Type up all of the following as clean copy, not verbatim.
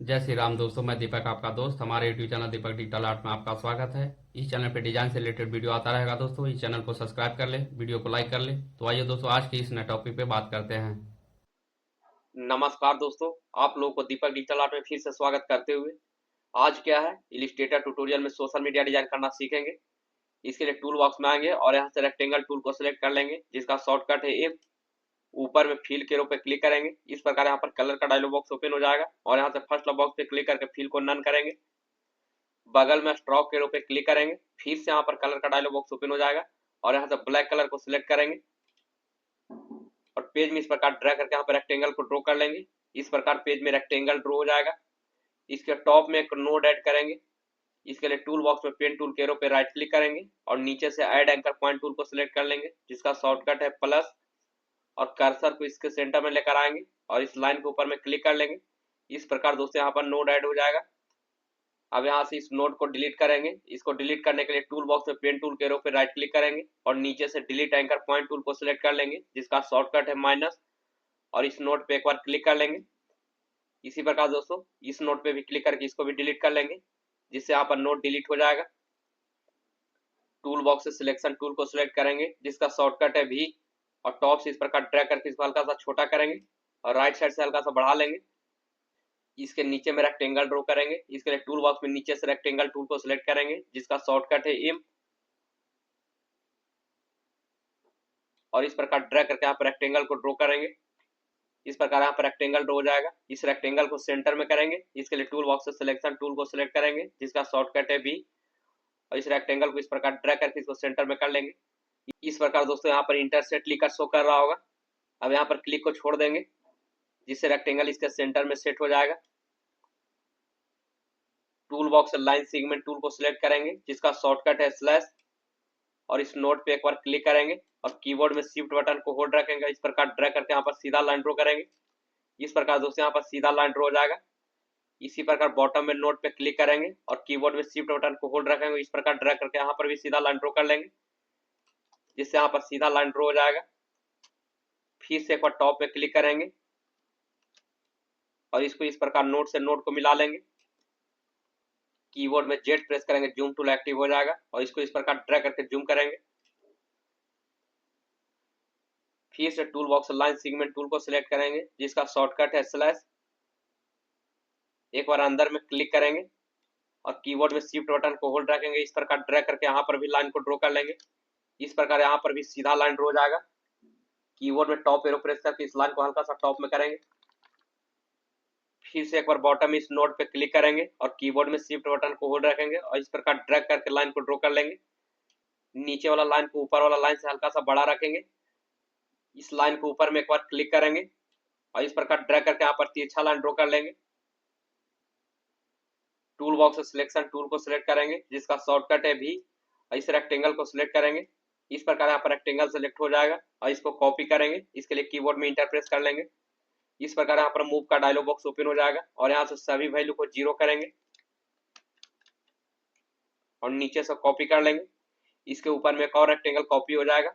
जय श्री राम दोस्तों, मैं दीपक आपका दोस्त। हमारे यूट्यूब चैनल दीपक डिजिटल आर्ट में आपका स्वागत है। इस चैनल पे डिजाइन से रिलेटेड वीडियो आता रहेगा दोस्तों। इस चैनल को सब्सक्राइब कर ले, वीडियो को लाइक कर ले। तो आइए दोस्तों, आज के इस नए टॉपिक पे बात करते हैं। नमस्कार दोस्तों, आप लोगों को दीपक डिजिटल आर्ट में फिर से स्वागत करते हुए आज क्या है इलिस्ट्रेटर ट्यूटोरियल में सोशल मीडिया डिजाइन करना सीखेंगे। इसके लिए टूल बॉक्स में आएंगे और यहाँ से रेक्टेंगल टूल को सिलेक्ट कर लेंगे जिसका शॉर्टकट है एफ। ऊपर में फिल के रो पे क्लिक करेंगे। इस प्रकार यहाँ पर कलर का डायलॉग बॉक्स ओपन हो जाएगा और यहाँ से फर्स्ट बॉक्स पे क्लिक करके फिल को नन करेंगे। बगल में स्ट्रोक के रो पे क्लिक करेंगे। फिर से यहाँ पर कलर का डायलॉग बॉक्स ओपन हो जाएगा और यहाँ से ब्लैक कलर को सिलेक्ट करेंगे और पेज में इस प्रकार ड्रैग करके यहाँ पर रेक्टेंगल को ड्रॉ कर लेंगे। इस प्रकार पेज में रेक्टेंगल ड्रॉ हो जाएगा। इसके टॉप में एक नोड ऐड करेंगे। इसके लिए टूल बॉक्स में पेन टूल के एरो पे राइट क्लिक करेंगे और नीचे से ऐड एंकर पॉइंट टूल को सिलेक्ट कर लेंगे जिसका शॉर्टकट है प्लस, और कर्सर को इसके सेंटर में लेकर आएंगे और इस लाइन के ऊपर में क्लिक कर लेंगे। इस प्रकार दोस्तों यहाँ पर नोड ऐड हो जाएगा। अब यहाँ से इस नोड को डिलीट करेंगे। इसको डिलीट करने के लिए टूल बॉक्स में पेन टूल के एरो पे राइट क्लिक करेंगे और नीचे से डिलीट एंकर पॉइंट टूल को सिलेक्ट कर लेंगे जिसका शॉर्टकट है माइनस, और इस नोड पे एक बार क्लिक कर लेंगे। इसी प्रकार दोस्तों इस नोड पे भी क्लिक करके इसको भी डिलीट कर लेंगे जिससे यहाँ पर नोड डिलीट हो जाएगा। टूल बॉक्स से सिलेक्शन टूल को सिलेक्ट करेंगे जिसका शॉर्टकट है वी, और टॉप से इस प्रकार ड्रैग करके इसको हल्का सा छोटा करेंगे और राइट साइड से हल्का सा बढ़ा लेंगे। इसके नीचे में रेक्टेंगल ड्रॉ करेंगे। इसके लिए टूल बॉक्स में नीचे से रेक्टेंगल टूल को सिलेक्ट करेंगे जिसका शॉर्टकट है एम, और इस प्रकार ड्रैग करके यहाँ पर रेक्टेंगल को ड्रॉ करेंगे। इस प्रकार यहाँ पर रेक्टेंगल ड्रॉ हो जाएगा। इस रेक्टेंगल को सेंटर में करेंगे। इसके लिए टूल बॉक्स से सिलेक्शन टूल को सिलेक्ट करेंगे जिसका शॉर्टकट है बी, और इस रेक्टेंगल को इस प्रकार ड्रैग करके इसको सेंटर में कर लेंगे। इस प्रकार दोस्तों यहाँ पर इंटरसेक्ट लिखकर शो कर रहा होगा। अब यहाँ पर क्लिक को छोड़ देंगे जिससे रेक्टेंगल इसके सेंटर में सेट हो जाएगा। टूल बॉक्स से लाइन सेगमेंट टूल को सिलेक्ट करेंगे जिसका शॉर्टकट है स्लैश, और इस नोट पे एक बार क्लिक करेंगे और कीबोर्ड में शिफ्ट बटन को होल्ड रखेंगे। इस प्रकार ड्रैग करके यहाँ पर सीधा लाइन ड्रॉ करेंगे। इस प्रकार दोस्तों यहाँ पर सीधा लाइन ड्रॉ हो जाएगा। इसी प्रकार बॉटम में नोट पे क्लिक करेंगे और कीबोर्ड में शिफ्ट बटन को होल्ड रखेंगे। इस प्रकार ड्रैग करके यहाँ पर भी सीधा लाइन ड्रॉ कर लेंगे जिससे यहाँ पर सीधा लाइन ड्रॉ हो जाएगा। फिर से एक बार टॉप पे क्लिक करेंगे और इसको इस प्रकार नोट से नोट को मिला लेंगे। कीबोर्ड में जेड प्रेस करेंगे, जूम टूल एक्टिव हो जाएगा और इसको इस प्रकार ड्रैग करके जूम करेंगे। फिर से tool box line segment tool को सिलेक्ट करेंगे जिसका शॉर्टकट है स्लैश। एक बार अंदर में क्लिक करेंगे और कीबोर्ड में शिफ्ट बटन को होल्ड रखेंगे। इस प्रकार ड्रैग करके यहाँ पर भी लाइन को ड्रॉ कर लेंगे। इस प्रकार यहाँ पर भी सीधा लाइन ड्रॉ हो जाएगा। कीबोर्ड में टॉप एरो प्रेस करके इस लाइन को हल्का सा टॉप में करेंगे। फिर से एक बार बॉटम इस नोड पे क्लिक करेंगे और कीबोर्ड में शिफ्ट बटन को होल्ड रखेंगे और इस प्रकार ड्रैग करके लाइन को ड्रॉ कर लेंगे। नीचे वाला लाइन को ऊपर वाला लाइन से हल्का सा बड़ा रखेंगे। इस लाइन को ऊपर में एक बार क्लिक करेंगे और इस प्रकार ड्रैग करके यहाँ पर तिरछा लाइन ड्रॉ कर लेंगे। टूल बॉक्स से सिलेक्शन टूल को सिलेक्ट करेंगे जिसका शॉर्टकट है भी, और इस रेक्टेंगल को सिलेक्ट करेंगे। इस प्रकार यहाँ पर रेक्टेंगल सिलेक्ट हो जाएगा और इसको कॉपी करेंगे। इसके लिए कीबोर्ड में इंटर प्रेस कर लेंगे। इस प्रकार यहाँ पर मूव का डायलॉग बॉक्स ओपन हो जाएगा और यहाँ से सभी वैल्यू को 0 करेंगे और नीचे से कॉपी कर लेंगे। इसके ऊपर में एक और रेक्टेंगल कॉपी हो जाएगा।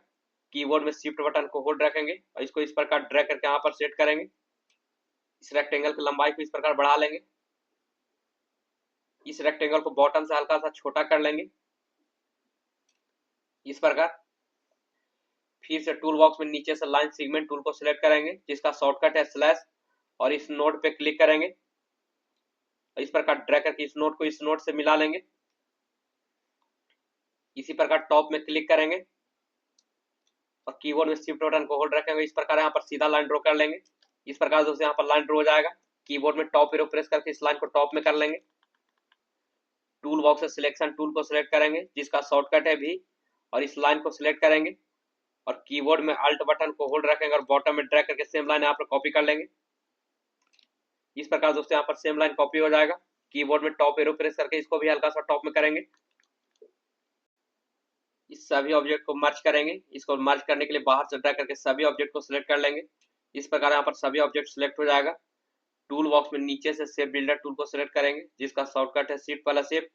कीबोर्ड में शिफ्ट बटन को होल्ड रखेंगे और इसको इस प्रकार ड्रैग करके यहाँ पर सेट करेंगे। इस रेक्टेंगल की लंबाई को इस प्रकार बढ़ा लेंगे। इस रेक्टेंगल को बॉटम से हल्का सा छोटा कर लेंगे इस प्रकार। फिर से टूल बॉक्स में नीचे से लाइन सेगमेंट टूल को सिलेक्ट करेंगे जिसका शॉर्टकट है स्लैश, और इस नोड पे क्लिक करेंगे। इस प्रकार ड्रैग करके इस नोड को इस नोड से मिला लेंगे। इसी प्रकार टॉप में क्लिक करेंगे और कीबोर्ड में शिफ्ट बटन को होल्ड रखेंगे। इस प्रकार यहाँ पर सीधा लाइन ड्रॉ कर लेंगे। इस प्रकार दोस्तों यहाँ पर लाइन ड्रॉ हो जाएगा। कीबोर्ड में टॉप एरो प्रेस करके इस लाइन को टॉप में कर लेंगे। टूल बॉक्स से सिलेक्शन टूल को सिलेक्ट करेंगे जिसका शॉर्टकट है भी, और इस लाइन को सिलेक्ट करेंगे और कीबोर्ड में अल्ट बटन को होल्ड रखेंगे और बॉटम में ड्रैग करके सेम लाइन यहाँ पर कॉपी कर लेंगे। इस प्रकार दोस्तों यहाँ पर सेम लाइन कॉपी हो जाएगा। कीबोर्ड में टॉप एरो प्रेस करके इसको भी हल्का सा टॉप में करेंगे। इस सभी ऑब्जेक्ट को मर्ज करेंगे। इसको मर्ज करने के लिए बाहर से ड्रैग करके सभी ऑब्जेक्ट को सिलेक्ट कर लेंगे। इस प्रकार यहाँ पर सभी ऑब्जेक्ट सिलेक्ट हो जाएगा। टूल बॉक्स में नीचे से शेप बिल्डर टूल को सिलेक्ट करेंगे जिसका शॉर्टकट है शिफ्ट वाला शेप।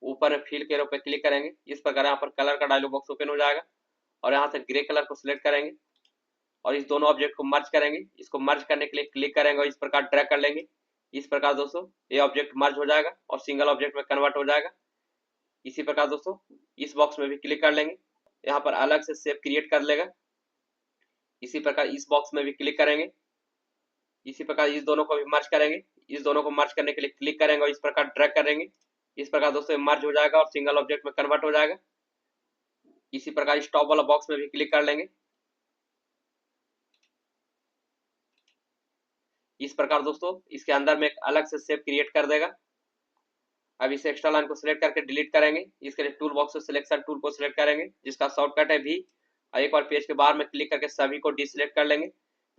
ऊपर में फिल के एरो पे क्लिक करेंगे। इस प्रकार यहाँ पर कलर का डायलॉग बॉक्स ओपन हो जाएगा और यहाँ से ग्रे कलर को सिलेक्ट करेंगे और इस दोनों ऑब्जेक्ट को मर्ज करेंगे। इसको मर्ज करने के लिए क्लिक करेंगे और इस प्रकार ड्रैग कर लेंगे। इस प्रकार दोस्तों ये ऑब्जेक्ट मर्ज हो जाएगा और सिंगल ऑब्जेक्ट में कन्वर्ट हो जाएगा। इसी प्रकार दोस्तों इस बॉक्स में भी क्लिक कर लेंगे, यहाँ पर अलग से शेप क्रिएट कर लेगा। इसी प्रकार इस बॉक्स में भी क्लिक करेंगे। इसी प्रकार इस दोनों को भी मर्ज करेंगे। इस दोनों को मर्ज करने के लिए क्लिक करेंगे और इस प्रकार ड्रैग करेंगे। इस प्रकार दोस्तों मर्ज हो जाएगा और सिंगल ऑब्जेक्ट में कन्वर्ट हो जाएगा। इसी प्रकार इस टॉप वाला बॉक्स में भी क्लिक कर लेंगे। इस प्रकार दोस्तों इसके अंदर में एक अलग से शेप क्रिएट कर देगा। अब इस एक्स्ट्रा लाइन को सिलेक्ट करके डिलीट करेंगे। इसके लिए टूल बॉक्स से सिलेक्शन टूल को सिलेक्ट करेंगे जिसका शॉर्टकट है भी, और एक बार पेज के बाहर में क्लिक करके सभी को डिसिलेक्ट कर लेंगे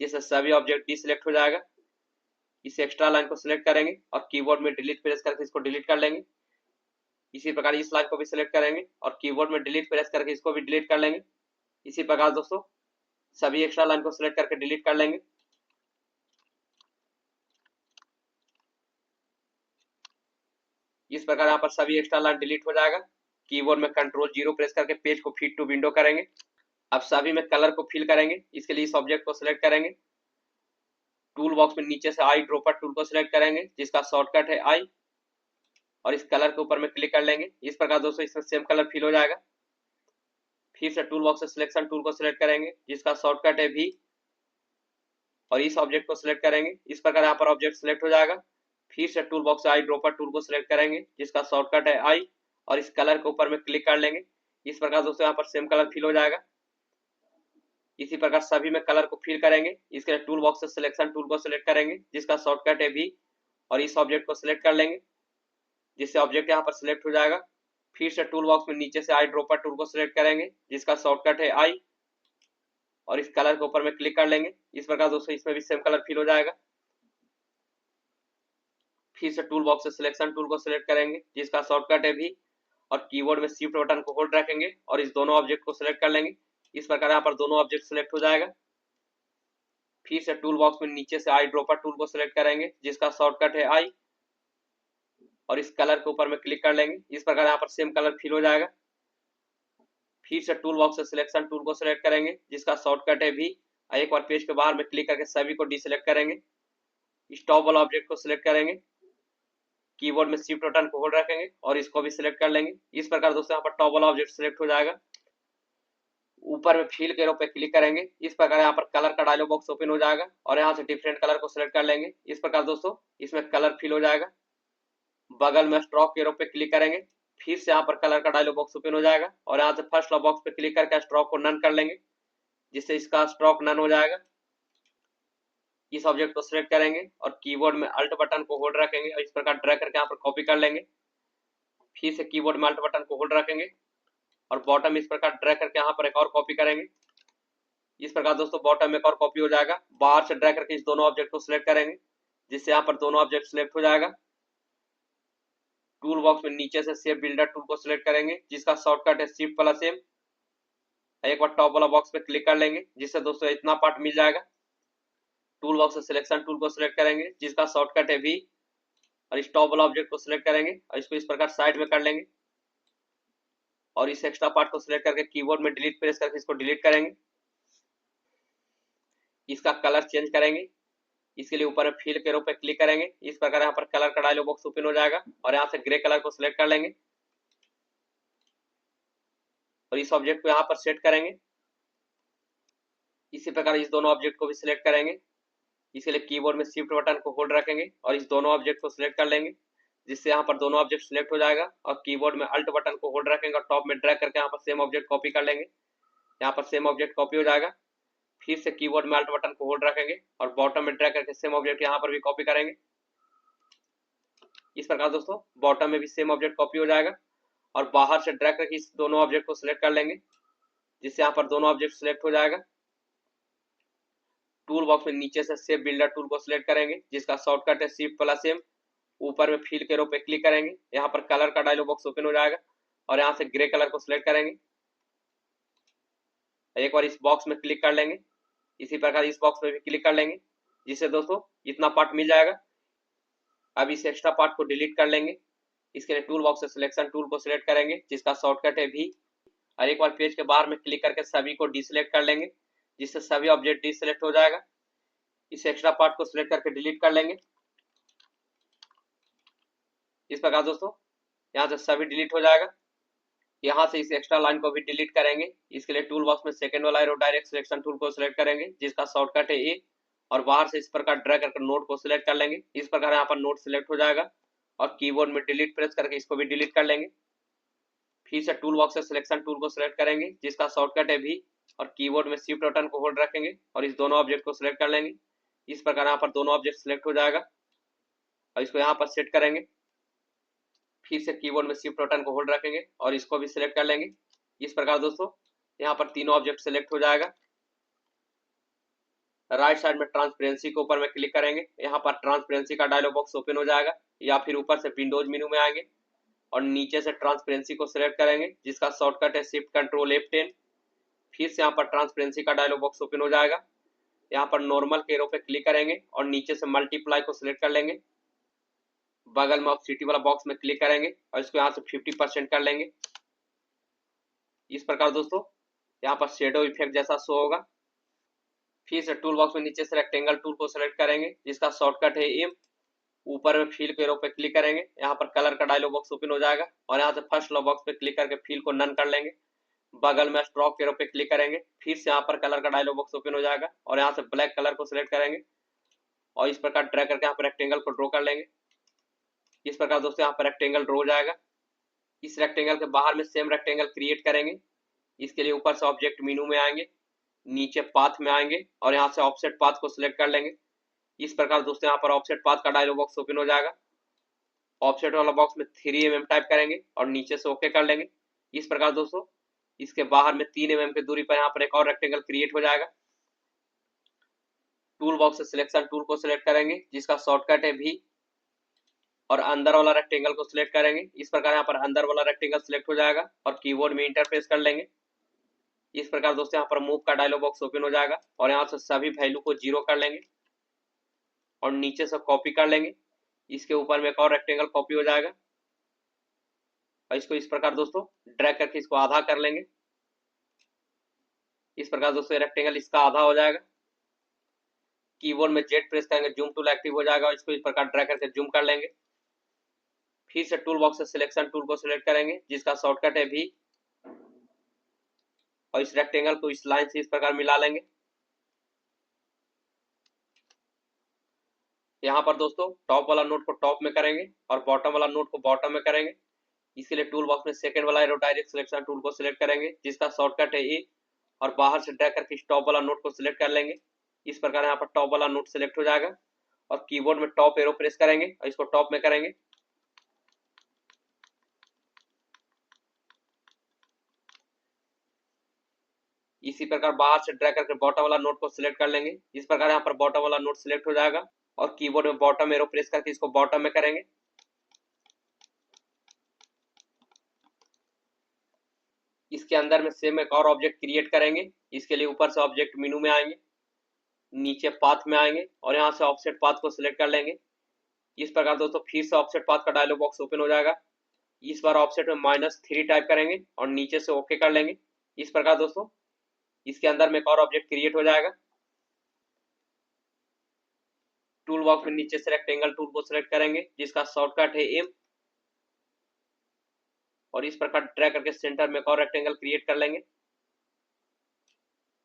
जिससे सभी ऑब्जेक्ट डिसिलेक्ट हो जाएगा। इस एक्स्ट्रा लाइन को सिलेक्ट करेंगे और कीबोर्ड में डिलीट प्रेस करके इसको डिलीट कर लेंगे। इसी प्रकार इस लाइन को भी सिलेक्ट करेंगे और कीबोर्ड में डिलीट प्रेस करके इसको भी डिलीट कर लेंगे। इसी प्रकार दोस्तों सभी एक्स्ट्रा लाइन को सिलेक्ट करके डिलीट कर लेंगे। इस प्रकार यहाँ पर सभी एक्स्ट्रा लाइन डिलीट हो जाएगा। कीबोर्ड में Ctrl+0 प्रेस करके पेज को फिट टू विंडो करेंगे। अब सभी में कलर को फिल करेंगे। इसके लिए इस ऑब्जेक्ट को सिलेक्ट करेंगे। टूल बॉक्स में नीचे से आई ड्रॉपर टूल को सिलेक्ट करेंगे जिसका शॉर्टकट है आई, और इस कलर के ऊपर में क्लिक कर लेंगे। इस प्रकार दोस्तों इसमें सेम कलर फिल हो जाएगा। फिर से टूल बॉक्स से सिलेक्शन टूल को सिलेक्ट करेंगे जिसका शॉर्टकट है भी, और इस ऑब्जेक्ट को सिलेक्ट करेंगे। इस प्रकार यहाँ पर ऑब्जेक्ट सिलेक्ट हो जाएगा। फिर से टूल बॉक्स से आई ड्रॉपर टूल को सिलेक्ट करेंगे जिसका शॉर्टकट है आई, और इस कलर के ऊपर में क्लिक कर लेंगे। इस प्रकार दोस्तों यहाँ पर सेम कलर फिल हो जाएगा। इसी प्रकार सभी में कलर को फिल करेंगे। इसके लिए टूल बॉक्स से सिलेक्शन टूल को सिलेक्ट करेंगे जिसका शॉर्टकट है भी, और इस ऑब्जेक्ट को सिलेक्ट कर लेंगे जिससे ऑब्जेक्ट यहाँ पर सिलेक्ट हो जाएगा। फिर से टूल बॉक्स में नीचे से आई ड्रॉपर टूल को सिलेक्ट करेंगे जिसका शॉर्टकट है आई, और इस कलर के ऊपर में क्लिक कर लेंगे। इस प्रकार दोस्तों इसमें भी सेम कलर फिल हो जाएगा। फिर से टूल बॉक्स से सिलेक्शन टूल को सिलेक्ट करेंगे जिसका शॉर्टकट है भी, और कीबोर्ड में शिफ्ट बटन को होल्ड रखेंगे और इस दोनों ऑब्जेक्ट को सिलेक्ट कर लेंगे। इस प्रकार यहाँ पर दोनों ऑब्जेक्ट सिलेक्ट हो जाएगा। फिर से टूल बॉक्स में नीचे से आई ड्रॉपर टूल को सिलेक्ट करेंगे जिसका शॉर्टकट है आई, और इस कलर के ऊपर में क्लिक कर लेंगे। इस प्रकार यहाँ पर सेम कलर फिल हो जाएगा। फिर से टूल बॉक्स से सिलेक्शन टूल को सिलेक्ट करेंगे जिसका शॉर्टकट है भी, एक बार पेज के बाहर में क्लिक करके सभी को डिसेलेक्ट करेंगे। इस टॉप वाला ऑब्जेक्ट को सिलेक्ट करेंगे, कीबोर्ड में शिफ्ट बटन को होल्ड रखेंगे और इसको भी सिलेक्ट कर लेंगे। इस प्रकार दोस्तों यहाँ पर टॉप वाला ऑब्जेक्ट सिलेक्ट हो जाएगा। ऊपर में फिल के एरो पे क्लिक करेंगे। इस प्रकार यहाँ पर कलर का डायलॉग बॉक्स ओपन हो जाएगा और यहाँ से डिफरेंट कलर को सिलेक्ट कर लेंगे। इस प्रकार दोस्तों इसमें कलर फिल हो जाएगा। बगल में स्ट्रोक के एरो पे क्लिक करेंगे। फिर से यहाँ पर कलर का डायलॉग बॉक्स ओपन हो जाएगा और यहाँ से फर्स्ट वाला बॉक्स पे क्लिक करके स्ट्रोक को नन कर लेंगे जिससे इसका स्ट्रोक नन हो जाएगा। इस ऑब्जेक्ट को सिलेक्ट करेंगे और कीबोर्ड में अल्ट बटन को होल्ड रखेंगे और इस प्रकार ड्रैग करके यहाँ पर कॉपी कर लेंगे। फिर से कीबोर्ड में अल्ट बटन को होल्ड रखेंगे और बॉटम इस प्रकार ड्रैग करके यहाँ पर एक और कॉपी करेंगे। इस प्रकार दोस्तों बॉटम में एक और कॉपी हो जाएगा। बाहर से ड्रैग करके इस दोनों ऑब्जेक्ट को सिलेक्ट करेंगे जिससे यहाँ पर दोनों ऑब्जेक्ट सिलेक्ट हो जाएगा। टूल बॉक्स में नीचे से शेप बिल्डर टूल को सिलेक्ट करेंगे जिसका शॉर्टकट है शिफ्ट प्लस एम। एक बार टॉप वाला बॉक्स पे क्लिक कर लेंगे जिससे दोस्तों इतना पार्ट मिल जाएगा। टूल बॉक्स से सिलेक्शन टूल को सिलेक्ट करेंगे जिसका शॉर्टकट है वी, और इस टॉप वाला ऑब्जेक्ट को सिलेक्ट करेंगे और इसको इस प्रकार साइड में कर लेंगे और इस एक्स्ट्रा पार्ट को सिलेक्ट करके कीबोर्ड में डिलीट प्रेस करके इसको डिलीट करेंगे। इसका कलर चेंज करेंगे। इसके लिए ऊपर में फिल के रो पे क्लिक करेंगे। इस प्रकार यहाँ पर कलर का डायलॉग बॉक्स ओपन हो जाएगा और यहाँ से ग्रे कलर को सिलेक्ट कर लेंगे और इस ऑब्जेक्ट को यहाँ पर सेट करेंगे। इसी प्रकार इस दोनों ऑब्जेक्ट को भी सिलेक्ट करेंगे। इसके लिए कीबोर्ड में शिफ्ट बटन को होल्ड रखेंगे और इस दोनों ऑब्जेक्ट को सिलेक्ट कर लेंगे जिससे यहाँ पर दोनों ऑब्जेक्ट सिलेक्ट हो जाएगा, और कीबोर्ड में अल्ट बटन को होल्ड रखेंगे और टॉप में ड्रैग करके यहाँ पर सेम ऑब्जेक्ट कॉपी कर लेंगे। यहाँ पर सेम ऑब्जेक्ट कॉपी हो जाएगा। फिर से कीबोर्ड में अल्ट बटन को होल्ड रखेंगे और बॉटम में ड्रैग करके सेम ऑब्जेक्ट यहाँ पर भी कॉपी करेंगे। इस प्रकार दोस्तों बॉटम में भी सेम ऑब्जेक्ट कॉपी हो जाएगा और बाहर से ड्रैग करके इस दोनों ऑब्जेक्ट को सिलेक्ट कर लेंगे जिससे यहाँ पर दोनों ऑब्जेक्ट सिलेक्ट हो जाएगा। टूल बॉक्स में नीचे से शेप बिल्डर टूल को सिलेक्ट करेंगे जिसका शॉर्टकट है शिफ्ट प्लस एम। ऊपर में फिल के रो पे क्लिक करेंगे। यहाँ पर कलर का डायलॉग बॉक्स ओपन हो जाएगा और यहाँ से ग्रे कलर को सिलेक्ट करेंगे। एक बार इस बॉक्स में क्लिक कर लेंगे। इसी प्रकार इस बॉक्स में भी क्लिक कर लेंगे जिससे दोस्तों इतना पार्ट मिल जाएगा। अब इस एक्स्ट्रा पार्ट को डिलीट कर लेंगे। इसके लिए टूल बॉक्स से सिलेक्शन टूल को सिलेक्ट करेंगे जिसका शॉर्टकट है भी, और एक बार पेज के बाहर में क्लिक करके सभी को डिसेलेक्ट कर लेंगे जिससे सभी ऑब्जेक्ट डिसेलेक्ट हो जाएगा। इस एक्स्ट्रा पार्ट को सिलेक्ट करके डिलीट कर लेंगे। इस प्रकार दोस्तों यहाँ से सभी डिलीट हो जाएगा। यहाँ से इस एक्स्ट्रा लाइन को भी डिलीट करेंगे। इसके लिए टूल बॉक्स में सेकंड वाला एरो डायरेक्ट सिलेक्शन टूल को सिलेक्ट करेंगे जिसका शॉर्टकट है ए, और बाहर से इस प्रकार ड्रैग करके नोट को सिलेक्ट कर लेंगे। इस प्रकार यहाँ पर नोट सिलेक्ट हो जाएगा और कीबोर्ड में डिलीट प्रेस करके इसको भी डिलीट कर लेंगे। फिर से टूल बॉक्स से सिलेक्शन टूल को सिलेक्ट करेंगे जिसका शॉर्टकट है भी, और कीबोर्ड में शिफ्ट बटन को होल्ड रखेंगे और इस दोनों ऑब्जेक्ट को सिलेक्ट कर लेंगे। इस प्रकार यहाँ पर दोनों ऑब्जेक्ट सिलेक्ट हो जाएगा और इसको यहाँ पर सेट करेंगे। फिर से कीबोर्ड में शिफ्ट बटन को होल्ड रखेंगे और इसको भी सिलेक्ट कर लेंगे। इस प्रकार दोस्तों यहाँ पर तीनों ऑब्जेक्ट सिलेक्ट हो जाएगा। राइट साइड में ट्रांसपेरेंसी के ऊपर में क्लिक करेंगे। यहाँ पर ट्रांसपेरेंसी का डायलॉग बॉक्स ओपन हो जाएगा, या फिर ऊपर से विंडोज मेनू में आएंगे और नीचे से ट्रांसपेरेंसी को सिलेक्ट करेंगे जिसका शॉर्टकट है शिफ्ट कंट्रोल F10। फिर से यहाँ पर ट्रांसपेरेंसी का डायलॉग बॉक्स ओपन हो जाएगा। यहाँ पर नॉर्मल के एरो पे क्लिक करेंगे और नीचे से मल्टीप्लाई को सिलेक्ट कर लेंगे। बगल में ऑप्सिटी वाला बॉक्स में क्लिक करेंगे और इसको यहाँ से 50% कर लेंगे। इस प्रकार दोस्तों यहाँ पर शेडो इफेक्ट जैसा शो होगा। फिर से टूल बॉक्स में नीचे से रेक्टेंगल टूल को सिलेक्ट करेंगे जिसका शॉर्टकट है एम। ऊपर में फील के एरो पे क्लिक करेंगे। यहाँ पर कलर का डायलॉग बॉक्स ओपन हो जाएगा और यहाँ से फर्स्ट लो बॉक्स पे क्लिक करके फील को नन कर लेंगे। बगल में स्ट्रोक के एरो पे क्लिक करेंगे। फिर से यहाँ पर कलर का डायलॉग बॉक्स ओपन हो जाएगा और यहाँ से ब्लैक कलर को सिलेक्ट करेंगे और इस प्रकार ड्रैग करके यहाँ पर रेक्टेंगल को ड्रॉ कर लेंगे। इस प्रकार दोस्तों यहाँ पर रेक्टेंगल ड्रॉ हो जाएगा। इस रेक्टेंगल के बाहर में सेम रेक्टेंगल क्रिएट करेंगे। इसके लिए ऊपर से ऑब्जेक्ट मेनू में आएंगे, नीचे पाथ में आएंगे और यहाँ से ऑफसेट पाथ को सिलेक्ट कर लेंगे। इस प्रकार दोस्तों यहाँ पर ऑफसेट पाथ का डायलॉग बॉक्स ओपन हो जाएगा। ऑफसेट वाला बॉक्स में 3 mm टाइप करेंगे और नीचे से ओके कर लेंगे। इस प्रकार दोस्तों इसके बाहर में 3 mm की दूरी पर यहाँ पर एक और रेक्टेंगल क्रिएट हो जाएगा। टूल बॉक्स से सिलेक्शन टूल को सिलेक्ट करेंगे जिसका शॉर्टकट है भी, और अंदर वाला रेक्टेंगल को सिलेक्ट करेंगे। इस प्रकार यहाँ पर अंदर वाला रेक्टेंगल सिलेक्ट हो जाएगा और कीबोर्ड में इंटरफेस कर लेंगे। इस प्रकार दोस्तों यहाँ पर मूव का डायलॉग बॉक्स ओपन हो जाएगा और यहाँ से सभी वैल्यू को 0 कर लेंगे और नीचे से कॉपी कर लेंगे। इसके ऊपर में एक और रेक्टेंगल कॉपी हो जाएगा और इसको इस प्रकार दोस्तों ड्रैग करके इसको आधा कर लेंगे। इस प्रकार दोस्तों रेक्टेंगल इसका आधा हो जाएगा। कीबोर्ड में जेड प्रेस करेंगे, जूम टूल एक्टिव हो जाएगा और इसको इस प्रकार ड्रैग करके जूम कर लेंगे। फिर से टूल बॉक्स से सिलेक्शन टूल को सिलेक्ट करेंगे जिसका शॉर्टकट है भी, और इस रेक्टेंगल को इस लाइन से इस प्रकार मिला लेंगे। यहाँ पर दोस्तों टॉप वाला नोट को टॉप में करेंगे और बॉटम वाला नोट को बॉटम में करेंगे। इसके लिए टूल बॉक्स में सेकंड वाला एरो डायरेक्ट सिलेक्शन टूल को सिलेक्ट करेंगे जिसका शॉर्टकट है ए, और बाहर से ड्रैग करके टॉप वाला नोट को सिलेक्ट कर लेंगे। इस प्रकार यहाँ पर टॉप वाला नोट सिलेक्ट हो जाएगा और कीबोर्ड में टॉप एरो प्रेस करेंगे और इसको टॉप में करेंगे। इसी प्रकार बाहर से ड्रैग करके बॉटम वाला नोट को सिलेक्ट कर लेंगे। इस प्रकार यहाँ पर बॉटम वाला नोट सिलेक्ट हो जाएगा और कीबोर्ड में बॉटम एरो प्रेस करके इसको बॉटम में करेंगे। इसके अंदर में सेम एक और ऑब्जेक्ट क्रिएट करेंगे। इसके लिए ऊपर से ऑब्जेक्ट मेनू में आएंगे, नीचे पाथ में आएंगे और यहाँ से ऑफसेट पाथ को सिलेक्ट कर लेंगे। इस प्रकार दोस्तों फिर से ऑफसेट पाथ का डायलॉग बॉक्स ओपन हो जाएगा। इस बार ऑफसेट में -3 टाइप करेंगे और नीचे से ओके कर लेंगे। इस प्रकार दोस्तों इसके अंदर में एक और ऑब्जेक्ट क्रिएट हो जाएगा। टूल बॉक्स में नीचे से रेक्टेंगल टूल को सिलेक्ट करेंगे जिसका शॉर्टकट है एम, और इस प्रकार ड्रैग करके सेंटर में एक और रेक्टेंगल क्रिएट कर लेंगे।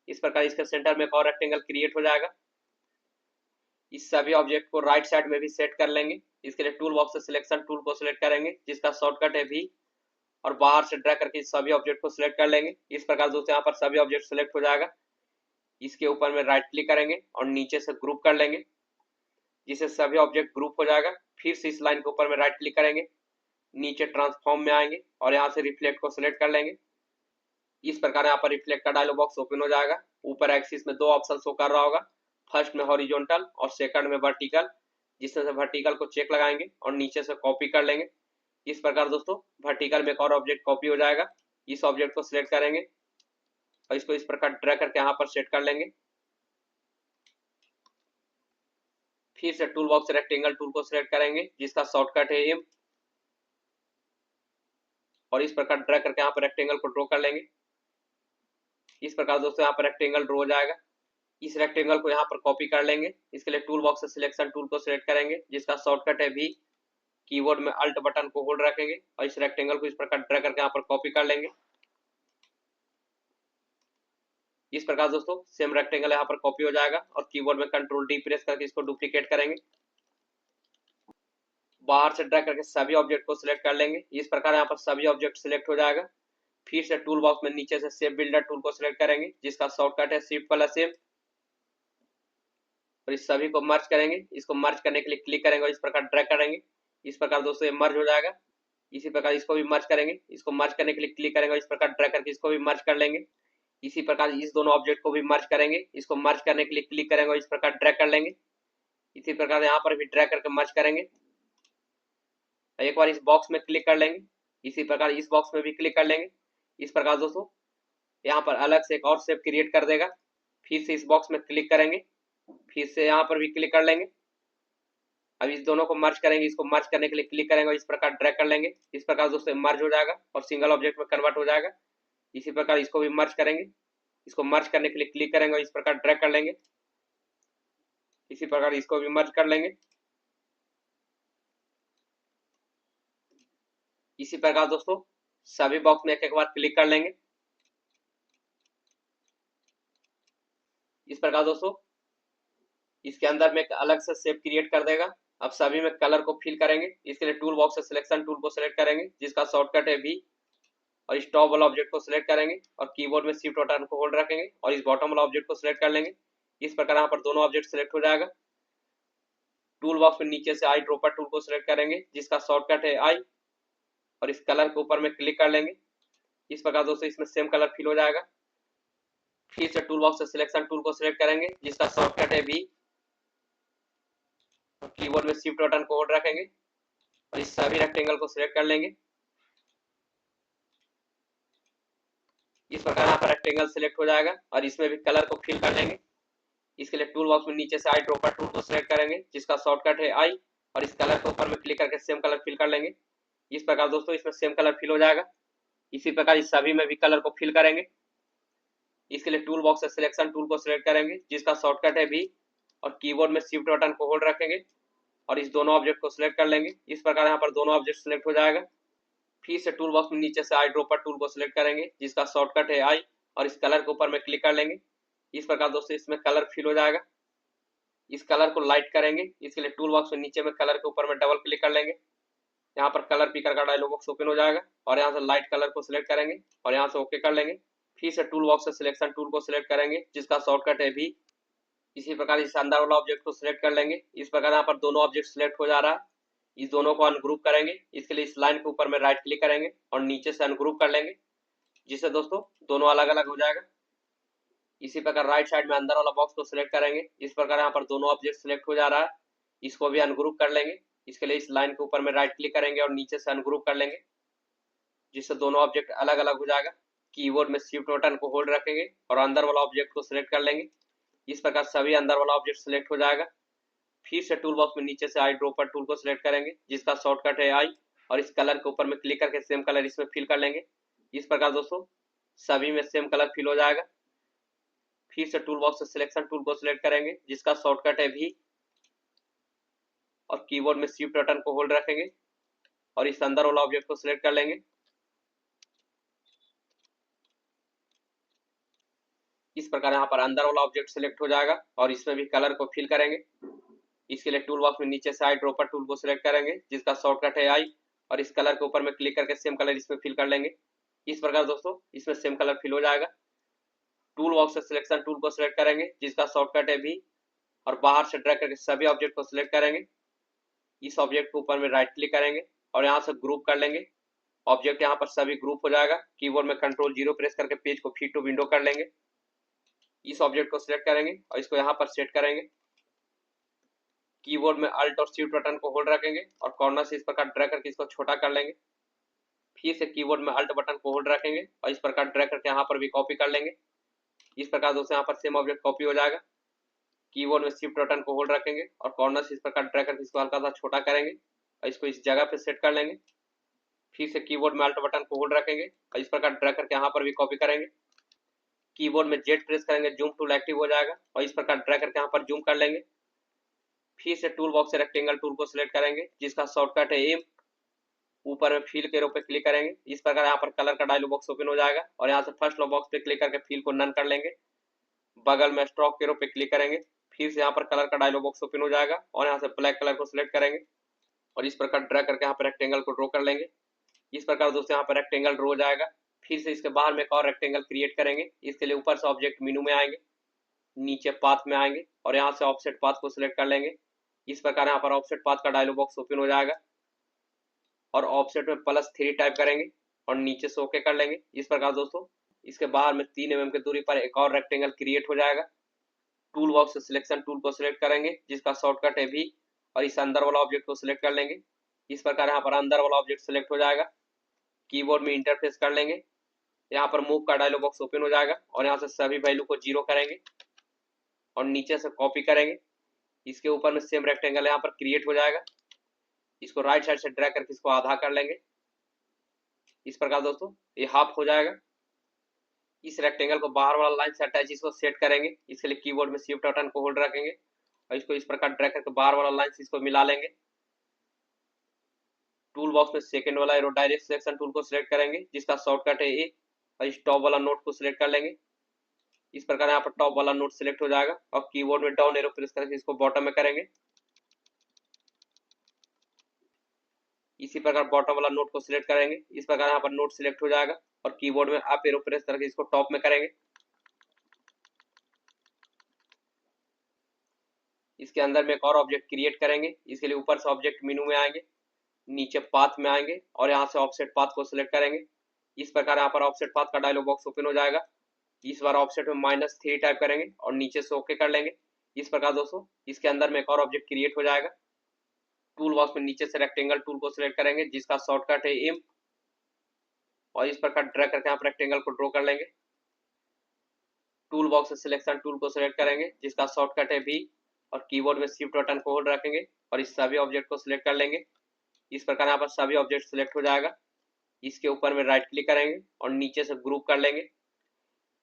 इस प्रकार इसके सेंटर में एक और रेक्टेंगल क्रिएट हो जाएगा। इस सभी ऑब्जेक्ट को राइट साइड में भी सेट कर लेंगे। इसके लिए टूल बॉक्स से सिलेक्शन टूल को सिलेक्ट करेंगे जिसका शॉर्टकट है भी, और बाहर से ड्रैग करके सभी ऑब्जेक्ट को सिलेक्ट कर लेंगे। इस प्रकार दोस्तों यहाँ पर सभी ऑब्जेक्ट सिलेक्ट हो जाएगा। इसके ऊपर में राइट क्लिक करेंगे और नीचे से ग्रुप कर लेंगे जिससे सभी ऑब्जेक्ट ग्रुप हो जाएगा। फिर से इस लाइन के ऊपर में राइट क्लिक करेंगे, नीचे ट्रांसफॉर्म में आएंगे और यहाँ से रिफ्लेक्ट को सिलेक्ट कर लेंगे। इस प्रकार यहाँ पर रिफ्लेक्ट का डायलॉग बॉक्स ओपन हो जाएगा। ऊपर एक्सिस में 2 ऑप्शन शो कर रहा होगा, फर्स्ट में हॉरिजॉन्टल और सेकंड में वर्टिकल, जिसमें से वर्टिकल को चेक लगाएंगे और नीचे से कॉपी कर लेंगे। इस प्रकार दोस्तों वर्टिकल में एक और ऑब्जेक्ट कॉपी हो जाएगा। इस ऑब्जेक्ट को सिलेक्ट करेंगे और इसको इस प्रकार ड्रैग करके यहाँ पर सेट कर लेंगे। फिर से टूल बॉक्स से रेक्टेंगल टूल को सिलेक्ट करेंगे जिसका शॉर्टकट है एम, और इस प्रकार ड्रैग करके यहाँ पर रेक्टेंगल को ड्रॉ कर लेंगे। इस प्रकार दोस्तों यहाँ पर रेक्टेंगल ड्रॉ हो जाएगा। इस रेक्टेंगल को यहाँ पर कॉपी कर लेंगे। इसके लिए टूल बॉक्स से सिलेक्शन टूल को सिलेक्ट करेंगे जिसका शॉर्टकट है भी, कीबोर्ड में अल्ट बटन को होल्ड रखेंगे और इस रेक्टेंगल को इस प्रकार ड्रैग करके यहाँ पर कॉपी कर लेंगे। इस प्रकार दोस्तों सेम रेक्टेंगल यहाँ पर कॉपी हो जाएगा और कीबोर्ड में कंट्रोल डी प्रेस करके इसको डुप्लीकेट करेंगे। बाहर से ड्रैग करके सभी ऑब्जेक्ट को सिलेक्ट कर लेंगे। इस प्रकार यहाँ पर सभी ऑब्जेक्ट सिलेक्ट हो जाएगा। फिर से टूल बॉक्स में नीचे से शेप बिल्डर टूल को सिलेक्ट करेंगे जिसका शॉर्टकट है शिफ्ट प्लस एम और इस सभी को मर्ज करेंगे। इसको मर्ज करने के लिए क्लिक करेंगे और इस प्रकार ड्रैग करेंगे। इस प्रकार दोस्तों ये मर्ज हो जाएगा। इसी प्रकार इसको भी मर्ज करेंगे। इसको मर्ज करने के लिए क्लिक करेंगे और इस प्रकार ड्रैग करके इसको भी मर्ज कर लेंगे। इसी प्रकार इस दोनों ऑब्जेक्ट को भी मर्ज करेंगे। इसको मर्ज करने के लिए क्लिक करेंगे और इस प्रकार ड्रैग कर लेंगे। इसी प्रकार यहाँ पर भी ड्रैग करके मर्ज करेंगे। एक बार इस बॉक्स में क्लिक कर लेंगे। इसी प्रकार इस बॉक्स में भी क्लिक कर लेंगे। इस प्रकार दोस्तों यहाँ पर अलग से एक और शेप क्रिएट कर देगा। फिर से इस बॉक्स में क्लिक करेंगे। फिर से यहाँ पर भी क्लिक कर लेंगे। अब इस दोनों को मर्ज करेंगे। इसको मर्ज करने के लिए क्लिक करेंगे और इस प्रकार ड्रैग कर लेंगे। इस प्रकार दोस्तों मर्ज हो जाएगा और सिंगल ऑब्जेक्ट में कन्वर्ट हो जाएगा। इसी प्रकार इसको भी मर्ज करेंगे। इसको मर्ज करने के लिए क्लिक करेंगे और इस प्रकार ड्रैग कर लेंगे। इसी प्रकार इसको भी मर्ज कर लेंगे। इसी प्रकार दोस्तों सभी बॉक्स में एक बार क्लिक कर लेंगे। इस प्रकार दोस्तों इसके अंदर में एक अलग से शेप क्रिएट कर देगा। अब सभी में कलर को फिल करेंगे। इसके लिए टूल बॉक्स से सिलेक्शन टूल को सिलेक्ट करेंगे जिसका शॉर्टकट है वी और इस टॉप वाला ऑब्जेक्ट को सिलेक्ट करेंगे और कीबोर्ड में शिफ्ट बटन को होल्ड रखेंगे और इस बॉटम वाला ऑब्जेक्ट को सिलेक्ट कर लेंगे। इस प्रकार यहाँ पर दोनों ऑब्जेक्ट सिलेक्ट हो जाएगा। टूल बॉक्स में नीचे से आई ड्रॉपर टूल को सिलेक्ट करेंगे जिसका शॉर्टकट है आई और इस कलर के ऊपर में क्लिक कर लेंगे। इस प्रकार दोस्तों इसमें सेम कलर फिल हो जाएगा। फिर से टूल बॉक्स से सिलेक्शन टूल को सिलेक्ट करेंगे जिसका शॉर्टकट है वी और कीबोर्ड में शिफ्ट बटन को होल्ड रखेंगे और इस सभी रेक्टेंगल को सिलेक्ट कर लेंगे। इस प्रकार यहाँ पर रेक्टेंगल सिलेक्ट हो जाएगा और इसमें भी कलर को फिल कर लेंगे। इसके लिए टूल बॉक्स में नीचे से आई ड्रॉपर टूल को सिलेक्ट करेंगे जिसका शॉर्टकट है आई और इस कलर के ऊपर में क्लिक करके सेम कलर फिल कर लेंगे। इस प्रकार दोस्तों इसमें सेम कलर फिल हो जाएगा। इसी प्रकार इस सभी में भी कलर को फिल करेंगे। इसके लिए टूल बॉक्स से सिलेक्शन टूल को सिलेक्ट करेंगे जिसका शॉर्टकट है वी और कीबोर्ड में शिफ्ट बटन को होल्ड रखेंगे और इस दोनों ऑब्जेक्ट को सिलेक्ट कर लेंगे। इस प्रकार यहाँ पर दोनों ऑब्जेक्ट सिलेक्ट हो जाएगा। फिर से टूल बॉक्स में नीचे से आई ड्रॉपर टूल को सिलेक्ट करेंगे जिसका शॉर्टकट है आई और इस कलर के ऊपर में क्लिक कर लेंगे। इस प्रकार दोस्तों इसमें कलर फिल हो जाएगा। इस कलर को लाइट करेंगे। इसके लिए टूल बॉक्स में नीचे में कलर के ऊपर में डबल क्लिक कर लेंगे। यहाँ पर कलर पिकर का डायलॉग बॉक्स ओपन हो जाएगा और यहाँ से लाइट कलर को सिलेक्ट करेंगे और यहाँ से ओके कर लेंगे। फिर से टूल बॉक्स से सिलेक्शन टूल को सिलेक्ट करेंगे जिसका शॉर्टकट है वी। इसी प्रकार इस अंदर वाला ऑब्जेक्ट को सिलेक्ट कर लेंगे। इस प्रकार यहाँ पर दोनों ऑब्जेक्ट सिलेक्ट हो जा रहा है। इस दोनों को अनग्रुप करेंगे। इसके लिए इस लाइन के ऊपर में राइट क्लिक करेंगे और नीचे से अनग्रुप कर लेंगे जिससे दोस्तों दोनों अलग अलग हो जाएगा। इसी प्रकार राइट साइड में अंदर वाला बॉक्स को सिलेक्ट करेंगे। इस प्रकार यहाँ पर दोनों ऑब्जेक्ट सिलेक्ट हो जा रहा है। इसको भी अनग्रुप कर लेंगे। इसके लिए इस लाइन के ऊपर में राइट क्लिक करेंगे और नीचे से अनग्रुप कर लेंगे जिससे दोनों ऑब्जेक्ट अलग अलग हो जाएगा। कीबोर्ड में शिफ्ट बटन को होल्ड रखेंगे और अंदर वाला ऑब्जेक्ट को सिलेक्ट कर लेंगे। इस प्रकार सभी अंदर वाला ऑब्जेक्ट सिलेक्ट हो जाएगा। फिर से टूल बॉक्स में नीचे से आई ड्रॉपर टूल को सिलेक्ट करेंगे जिसका शॉर्टकट है आई और इस कलर के ऊपर में क्लिक करके सेम कलर इसमें फिल कर लेंगे। इस प्रकार दोस्तों सभी में सेम कलर फिल हो जाएगा। फिर से टूल बॉक्स से सिलेक्शन टूल को सिलेक्ट करेंगे जिसका शॉर्टकट है वी और कीबोर्ड में शिफ्ट बटन को होल्ड रखेंगे और इस अंदर वाला ऑब्जेक्ट को सिलेक्ट कर लेंगे। इस प्रकार यहाँ पर अंदर वाला ऑब्जेक्ट सिलेक्ट हो जाएगा और इसमें भी कलर को फिल करेंगे। इसके लिए टूल बॉक्स में नीचे से आई ड्रॉपर टूल को सिलेक्ट करेंगे जिसका शॉर्टकट है आई और इस कलर के ऊपर में क्लिक करके सेम कलर इसमें फिल कर लेंगे। इस प्रकार दोस्तों इसमें सेम कलर फिल हो जाएगा। टूल बॉक्स से सिलेक्शन टूल को सिलेक्ट करेंगे जिसका शॉर्टकट है वी और बाहर से ड्रैग करके सभी ऑब्जेक्ट को सिलेक्ट करेंगे। इस ऑब्जेक्ट के ऊपर में राइट क्लिक करेंगे और यहाँ से ग्रुप कर लेंगे। ऑब्जेक्ट यहाँ पर सभी ग्रुप हो जाएगा। कीबोर्ड में कंट्रोल जीरो प्रेस करके पेज को फिट टू विंडो कर लेंगे। इस ऑब्जेक्ट को सिलेक्ट करेंगे और इसको यहाँ पर सेट करेंगे। कीबोर्ड में अल्ट और शिफ्ट बटन को होल्ड रखेंगे और कॉर्नर से इस प्रकार ड्रैग करके इसको छोटा कर लेंगे। फिर से कीबोर्ड में अल्ट बटन को होल्ड रखेंगे और इस प्रकार ड्रैग करके यहाँ पर भी कॉपी कर लेंगे। इस प्रकार दोस्तों यहाँ पर सेम ऑब्जेक्ट कॉपी हो जाएगा। कीबोर्ड में शिफ्ट बटन को होल्ड रखेंगे और कॉर्नर से इस प्रकार ड्रैग करके इसको हल्का सा छोटा करेंगे और इसको इस जगह पे सेट कर लेंगे। फिर से कीबोर्ड में अल्ट बटन को होल्ड रखेंगे और इस प्रकार ड्रैग करके यहाँ पर भी कॉपी करेंगे। कीबोर्ड में जेड प्रेस करेंगे, जूम टूल एक्टिव हो जाएगा और इस प्रकार ड्रैग करके यहाँ पर जूम कर लेंगे। फिर से टूल बॉक्स से रेक्टेंगल टूल को सिलेक्ट करेंगे जिसका शॉर्टकट है एम। ऊपर में फिल के एरो पे क्लिक करेंगे। इस प्रकार यहाँ पर कलर का डायलॉग बॉक्स ओपन हो जाएगा और यहाँ से फर्स्ट बॉक्स पे क्लिक करके फिल को नन कर लेंगे। बगल में स्ट्रोक के एरो पे क्लिक करेंगे। फिर से यहाँ पर कलर का डायलॉग बॉक्स ओपन हो जाएगा और यहाँ से ब्लैक कलर को सिलेक्ट करेंगे और इस प्रकार ड्रैग करके यहाँ पर रेक्टेंगल को ड्रॉ कर लेंगे। इस प्रकार दोस्तों यहाँ पर रेक्टेंगल ड्रॉ हो जाएगा। फिर से इसके बाहर में एक और रेक्टेंगल क्रिएट करेंगे। इसके लिए ऊपर से ऑब्जेक्ट मेनू में आएंगे, नीचे पाथ में आएंगे और यहाँ से ऑफसेट पाथ को सिलेक्ट कर लेंगे। इस प्रकार यहाँ पर ऑफसेट पाथ का डायलॉग बॉक्स ओपन हो जाएगा और ऑफसेट में +3 टाइप करेंगे और नीचे से ओके कर लेंगे। इस प्रकार दोस्तों इसके बाहर में 3 mm की दूरी पर एक और रेक्टेंगल क्रिएट हो जाएगा। टूल बॉक्स से सिलेक्शन टूल को सिलेक्ट करेंगे जिसका शॉर्टकट है V और इस अंदर वाला ऑब्जेक्ट को सिलेक्ट कर लेंगे। इस प्रकार यहाँ पर अंदर वाला ऑब्जेक्ट सिलेक्ट हो जाएगा। कीबोर्ड में इंटरफेस कर लेंगे। यहाँ पर मूव का डायलॉग बॉक्स ओपन हो जाएगा और यहाँ से सभी वैल्यू को 0 करेंगे और नीचे से कॉपी करेंगे। इसके ऊपर में सेम रेक्टेंगल यहाँ पर क्रिएट हो जाएगा। इसको राइट साइड से ड्रैग करके इसको आधा कर लेंगे। इस प्रकार दोस्तों ये हाफ हो जाएगा। इस रेक्टेंगल को बाहर वाला लाइन से अटैच इसको सेट करेंगे। इसके लिए कीबोर्ड में शिफ्ट बटन को होल्ड रखेंगे और इसको इस प्रकार ड्रैग करके बाहर वाला लाइन से इसको मिला लेंगे। टूल बॉक्स में सेकंड वाला एरो डायरेक्ट सिलेक्शन टूल को सिलेक्ट करेंगे जिसका शॉर्टकट है ए और इस टॉप वाला नोट को सिलेक्ट कर लेंगे। इस प्रकार यहाँ पर टॉप वाला नोट सिलेक्ट हो जाएगा और कीबोर्ड में डाउन एरो प्रेस करके इसको बॉटम में करेंगे। इसी प्रकार बॉटम वाला नोट को सिलेक्ट करेंगे। इस प्रकार यहाँ पर नोट सिलेक्ट हो जाएगा और कीबोर्ड में अप एरो प्रेस करके इसको टॉप में करेंगे। इसके अंदर में एक और ऑब्जेक्ट क्रिएट करेंगे। इसके लिए ऊपर से ऑब्जेक्ट मेनू में आएंगे, नीचे पाथ में आएंगे और यहाँ से ऑफसेट पाथ को सिलेक्ट करेंगे। इस प्रकार यहाँ पर ऑफसेट पाथ का डायलॉग बॉक्स ओपन हो जाएगा। इस बार ऑफसेट में -3 टाइप करेंगे और नीचे से ओके कर लेंगे। इस प्रकार दोस्तों इसके अंदर में एक और ऑब्जेक्ट क्रिएट हो जाएगा। टूल बॉक्स में नीचे से रेक्टेंगल टूल को सिलेक्ट करेंगे जिसका शॉर्टकट है एम और इस प्रकार ड्रैग करके यहाँ पर रेक्टेंगल को ड्रॉ कर लेंगे। टूल बॉक्स से सिलेक्शन टूल को सिलेक्ट करेंगे जिसका शॉर्टकट है V और कीबोर्ड में शिफ्ट बटन को होल्ड रखेंगे और इस सभी ऑब्जेक्ट को सिलेक्ट कर लेंगे। इस प्रकार यहाँ पर सभी ऑब्जेक्ट सिलेक्ट हो जाएगा। इसके ऊपर में राइट क्लिक करेंगे और नीचे से ग्रुप कर लेंगे।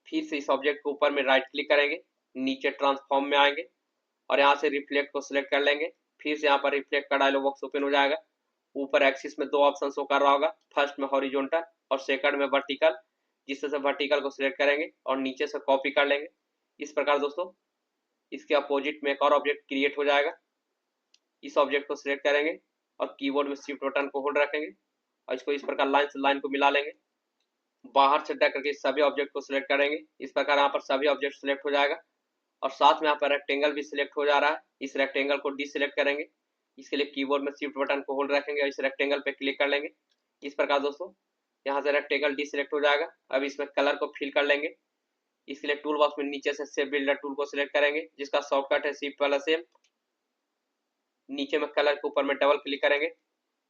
फिर से इस ऑब्जेक्ट के ऊपर में राइट क्लिक करेंगे, नीचे ट्रांसफॉर्म में आएंगे और यहाँ से रिफ्लेक्ट को सिलेक्ट कर लेंगे। फिर से यहाँ पर रिफ्लेक्ट का डायलॉग बॉक्स ओपन हो जाएगा। ऊपर एक्सिस में 2 ऑप्शन शो कर रहा होगा, फर्स्ट में हॉरिजॉन्टल और सेकंड में वर्टिकल, जिससे से वर्टिकल को सिलेक्ट करेंगे और नीचे से कॉपी कर लेंगे। इस प्रकार दोस्तों इसके अपोजिट में एक और ऑब्जेक्ट क्रिएट हो जाएगा। इस ऑब्जेक्ट को सिलेक्ट करेंगे और कीबोर्ड में शिफ्ट बटन को होल्ड रखेंगे और इसको इस प्रकार लाइन से लाइन को मिला लेंगे। बाहर से ड्रैग करके सभी ऑब्जेक्ट को सिलेक्ट करेंगे। इस प्रकार यहाँ पर सभी ऑब्जेक्ट सिलेक्ट हो जाएगा और साथ में यहाँ पर रेक्टेंगल भी सिलेक्ट हो जा रहा है। इस रेक्टेंगल को डिसिलेक्ट करेंगे। इसके लिए कीबोर्ड में शिफ्ट बटन को होल्ड रखेंगे और इस रेक्टेंगल पे क्लिक कर लेंगे। इस प्रकार दोस्तों यहाँ से रेक्टेंगल डिसिलेक्ट हो जाएगा। अब इसमें कलर को फिल कर लेंगे। इसके लिए टूल बॉक्स में नीचे से शेप बिल्डर टूल को सिलेक्ट करेंगे जिसका शॉर्टकट है Shift+M। नीचे में कलर के ऊपर में डबल क्लिक करेंगे।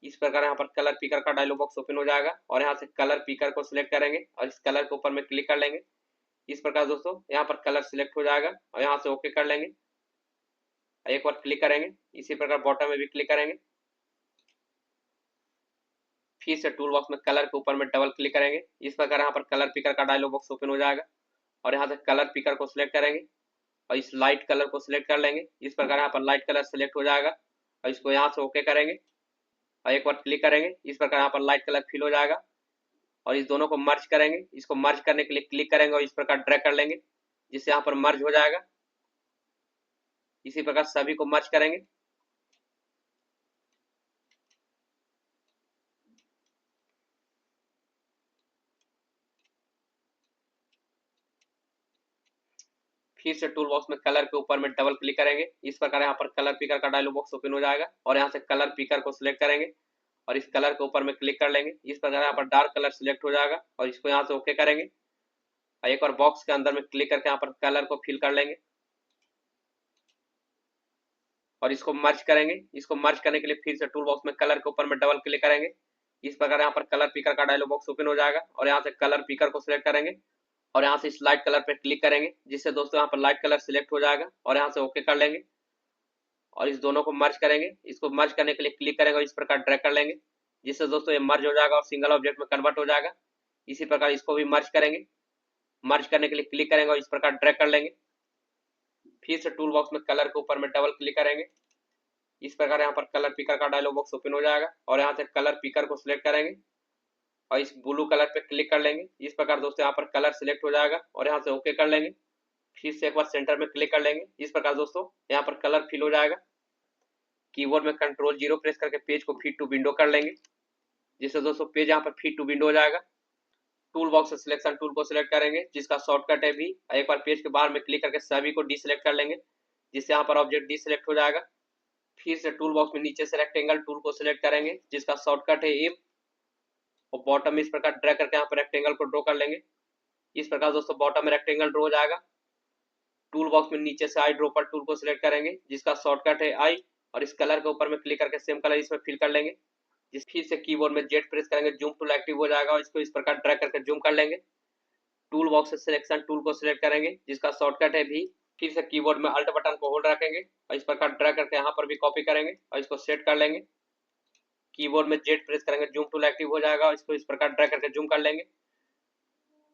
इस प्रकार यहाँ पर कलर पिकर का डायलॉग बॉक्स ओपन हो जाएगा और यहाँ से कलर पिकर को सिलेक्ट करेंगे और इस कलर के ऊपर में क्लिक कर लेंगे। इस प्रकार दोस्तों यहाँ पर कलर सिलेक्ट हो जाएगा और यहाँ से ओके कर लेंगे। एक बार क्लिक करेंगे। इसी प्रकार बॉटम में भी क्लिक करेंगे। फिर से टूल बॉक्स में कलर के ऊपर में डबल क्लिक करेंगे। इस प्रकार यहाँ पर कलर पिकर का डायलॉग बॉक्स ओपन हो जाएगा और यहाँ से कलर पिकर को सिलेक्ट करेंगे और इस लाइट कलर को सिलेक्ट कर लेंगे। इस प्रकार यहाँ पर लाइट कलर सिलेक्ट हो जाएगा और इसको यहाँ से ओके करेंगे और एक बार क्लिक करेंगे। इस प्रकार यहाँ पर लाइट कलर फिल हो जाएगा और इस दोनों को मर्ज करेंगे। इसको मर्ज करने के लिए क्लिक करेंगे और इस प्रकार ड्रैग कर लेंगे जिससे यहाँ पर मर्ज हो जाएगा। इसी प्रकार सभी को मर्ज करेंगे। फिर से टूल बॉक्स में कलर के ऊपर में डबल क्लिक करेंगे। इस प्रकार यहाँ पर कलर पिकर का डायलॉग बॉक्स ओपन हो जाएगा और यहाँ से कलर पिकर को सिलेक्ट करेंगे और इस कलर के ऊपर में क्लिक कर लेंगे। इस प्रकार यहाँ पर डार्क कलर सिलेक्ट हो जाएगा और इसको यहाँ से ओके करेंगे। एक और बॉक्स के अंदर में क्लिक करके यहाँ पर कलर को फिल कर लेंगे और इसको मर्ज करेंगे। इसको मर्ज करने के लिए फिर से टूल बॉक्स में कलर के ऊपर में डबल क्लिक करेंगे। इस प्रकार यहाँ पर कलर पिकर का डायलॉग बॉक्स ओपन हो जाएगा और यहाँ से कलर पिकर को सिलेक्ट करेंगे और यहाँ से इस लाइट कलर पे क्लिक करेंगे जिससे दोस्तों यहाँ पर लाइट कलर सिलेक्ट हो जाएगा और यहाँ से ओके कर लेंगे और इस दोनों को मर्ज करेंगे। इसको मर्ज करने के लिए क्लिक करेंगे और इस प्रकार ड्रैग कर लेंगे जिससे दोस्तों ये मर्ज हो जाएगा और सिंगल ऑब्जेक्ट में कन्वर्ट हो जाएगा। इसी प्रकार इसको भी मर्ज करेंगे। मर्ज करने के लिए क्लिक करेंगे और इस प्रकार ड्रैग कर लेंगे। फिर से टूल बॉक्स में कलर के ऊपर में डबल क्लिक करेंगे इस प्रकार यहाँ पर कलर पिकर का डायलॉग बॉक्स ओपन हो जाएगा और यहाँ से कलर पिकर को सिलेक्ट करेंगे और इस ब्लू कलर पे क्लिक कर लेंगे। इस प्रकार दोस्तों यहाँ पर कलर सिलेक्ट हो जाएगा और यहाँ से ओके कर लेंगे। फिर से एक बार सेंटर में क्लिक कर लेंगे। इस प्रकार दोस्तों यहाँ पर कलर फिल हो जाएगा। कीबोर्ड में Ctrl 0 प्रेस करके पेज को फिट टू विंडो कर लेंगे, जिससे दोस्तों पेज यहाँ पर फिट टू विंडो हो जाएगा। टूल बॉक्स से सिलेक्शन टूल को सिलेक्ट करेंगे, जिसका शॉर्टकट है भी। एक बार पेज के बाहर में क्लिक करके सभी को डीसिलेक्ट कर लेंगे, जिससे यहाँ पर ऑब्जेक्ट डीसिलेक्ट हो जाएगा। फिर से टूल बॉक्स में नीचे से रेक्टेंगल टूल को सिलेक्ट करेंगे, जिसका शॉर्टकट है एम, और बॉटम में इस प्रकार ड्रैग करके यहाँ पर रेक्टेंगल को ड्रॉ कर लेंगे। इस प्रकार दोस्तों बॉटम में रेक्टेंगल ड्रॉ हो जाएगा। टूल बॉक्स में नीचे से आई ड्रॉपर टूल को सिलेक्ट करेंगे, जिसका शॉर्टकट है आई, और इस कलर के ऊपर में क्लिक करके सेम कलर इसमें फिल कर लेंगे। जिस फिर से कीबोर्ड में जेड प्रेस करेंगे, जूम टूल एक्टिव हो जाएगा और इसको इस प्रकार ड्रैग करके जूम कर लेंगे। टूल बॉक्स से सिलेक्शन टूल को सिलेक्ट करेंगे, जिसका शॉर्टकट है भी। फिर से कीबोर्ड में अल्ट बटन को होल्ड रखेंगे और इस प्रकार ड्रैग करके यहाँ पर भी कॉपी करेंगे और इसको सेट कर लेंगे। कीबोर्ड में जेड प्रेस करेंगे, जूम टूल एक्टिव हो जाएगा और इसको इस प्रकार ड्रैग करके जूम कर लेंगे।